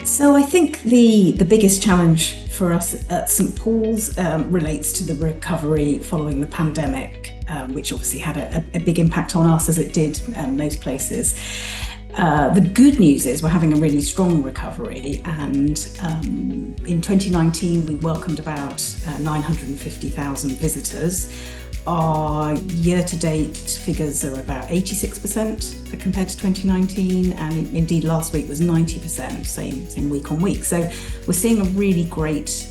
So I think the biggest challenge for us at St Paul's relates to the recovery following the pandemic, which obviously had a big impact on us as it did most places. The good news is we're having a really strong recovery, and in 2019 we welcomed about 950,000 visitors. Our year-to-date figures are about 86% compared to 2019, and indeed last week was 90%, same week on week. So we're seeing a really great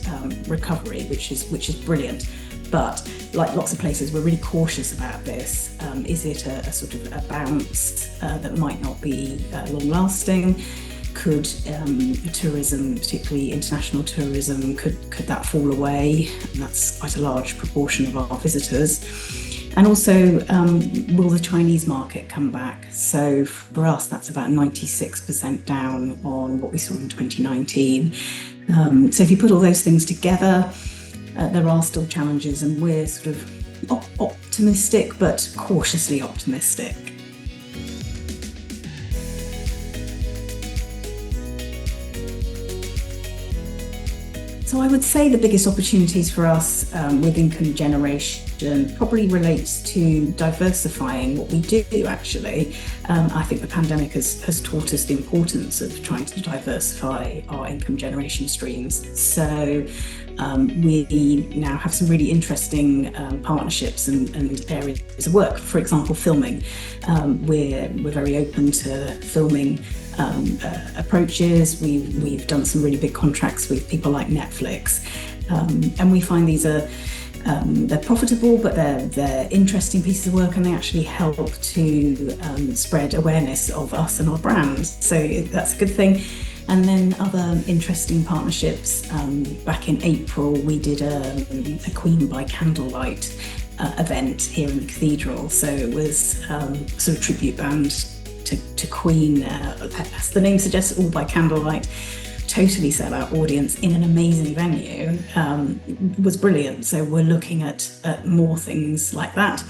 recovery, which is brilliant. But like lots of places, we're really cautious about this. Is it a sort of a bounce that might not be long-lasting? Could tourism, particularly international tourism, could that fall away? And that's quite a large proportion of our visitors. And also, will the Chinese market come back? So for us, that's about 96% down on what we saw in 2019. So if you put all those things together, there are still challenges, and we're sort of optimistic, but cautiously optimistic. So I would say the biggest opportunities for us with income generation probably relates to diversifying what we do, actually. I think the pandemic has taught us the importance of trying to diversify our income generation streams. So we now have some really interesting partnerships and areas of work. For example, filming. We're very open to filming approaches. We've done some really big contracts with people like Netflix, and we find these are they're profitable, but they're interesting pieces of work, and they actually help to spread awareness of us and our brand. So that's a good thing. And then other interesting partnerships. Back in April, we did a Queen by Candlelight event here in the Cathedral. So it was sort of tribute band to Queen, as the name suggests, all by candlelight. Totally sell-out audience in an amazing venue. Was brilliant. So we're looking at more things like that.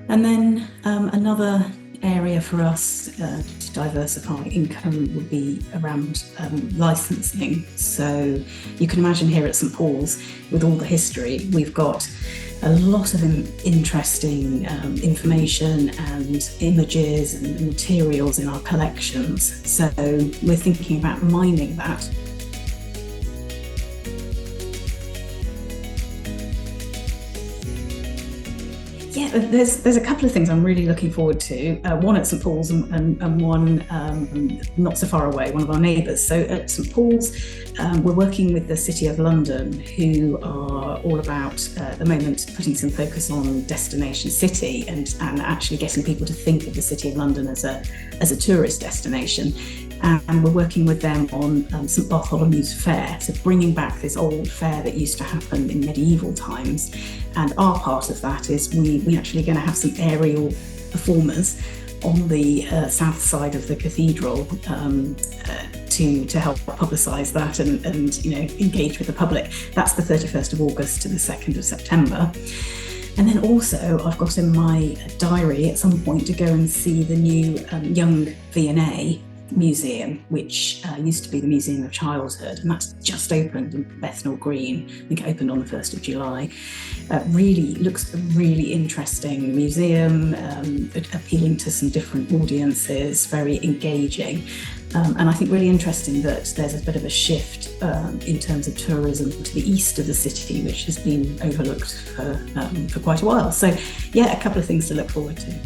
And then another area for us to diversify income would be around licensing. So you can imagine here at St Paul's, with all the history, we've got a lot of interesting information and images and materials in our collections. So we're thinking about mining that. Yeah, there's a couple of things I'm really looking forward to. One at St Paul's and one not so far away, one of our neighbours. So at St Paul's, we're working with the City of London, who are all about, at the moment, putting some focus on destination city and actually getting people to think of the City of London as a tourist destination. And we're working with them on St Bartholomew's Fair, so bringing back this old fair that used to happen in medieval times. And our part of that is we're actually going to have some aerial performers on the south side of the cathedral to help publicise that and engage with the public. That's the 31st of August to the 2nd of September. And then also I've got in my diary at some point to go and see the new Young V&A museum, which used to be the Museum of Childhood, and that's just opened in Bethnal Green. I think it opened on the 1st of July. Really looks a really interesting museum, appealing to some different audiences, very engaging. And I think really interesting that there's a bit of a shift in terms of tourism to the east of the city, which has been overlooked for quite a while. So yeah, a couple of things to look forward to.